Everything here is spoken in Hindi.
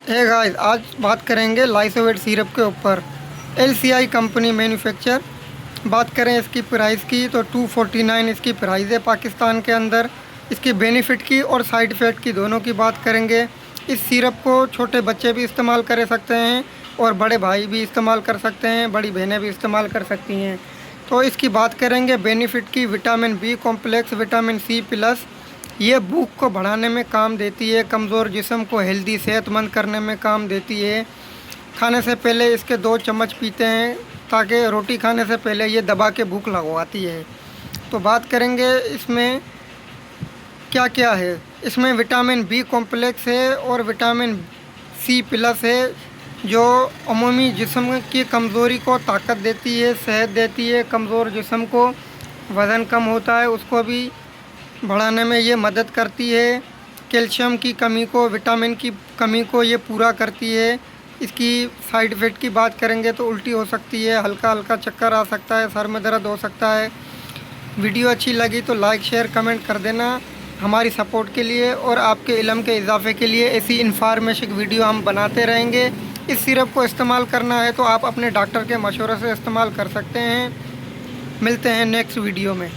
हे गाइस, आज बात करेंगे लाइसोवेट सिरप के ऊपर। एलसीआई कंपनी मैन्युफैक्चर। बात करें इसकी प्राइस की तो 249 इसकी प्राइस है पाकिस्तान के अंदर। इसकी बेनिफिट की और साइड इफ़ेक्ट की दोनों की बात करेंगे। इस सिरप को छोटे बच्चे भी इस्तेमाल कर सकते हैं और बड़े भाई भी इस्तेमाल कर सकते हैं, बड़ी बहनें भी इस्तेमाल कर सकती हैं। तो इसकी बात करेंगे बेनिफिट की। Vitamin B complex, vitamin C plus, ये भूख को बढ़ाने में काम देती है, कमज़ोर जिस्म को हेल्दी सेहतमंद करने में काम देती है। खाने से पहले इसके 2 चम्मच पीते हैं ताकि रोटी खाने से पहले ये दबा के भूख लगवाती है। तो बात करेंगे इसमें क्या क्या है। इसमें विटामिन बी कॉम्प्लेक्स है और विटामिन सी प्लस है, जो अमूमी जिस्म की कमज़ोरी को ताकत देती है, सेहत देती है। कमज़ोर जिस्म को वज़न कम होता है उसको भी बढ़ाने में ये मदद करती है। कैल्शियम की कमी को, विटामिन की कमी को ये पूरा करती है। इसकी साइड इफ़ेक्ट की बात करेंगे तो उल्टी हो सकती है, हल्का हल्का चक्कर आ सकता है, सर में दर्द हो सकता है। वीडियो अच्छी लगी तो लाइक शेयर कमेंट कर देना हमारी सपोर्ट के लिए, और आपके इल्म के इजाफे के लिए ऐसी इन्फॉर्मेशन वीडियो हम बनाते रहेंगे। इस सिरप को इस्तेमाल करना है तो आप अपने डॉक्टर के मशवरे से इस्तेमाल कर सकते हैं। मिलते हैं नेक्स्ट वीडियो में।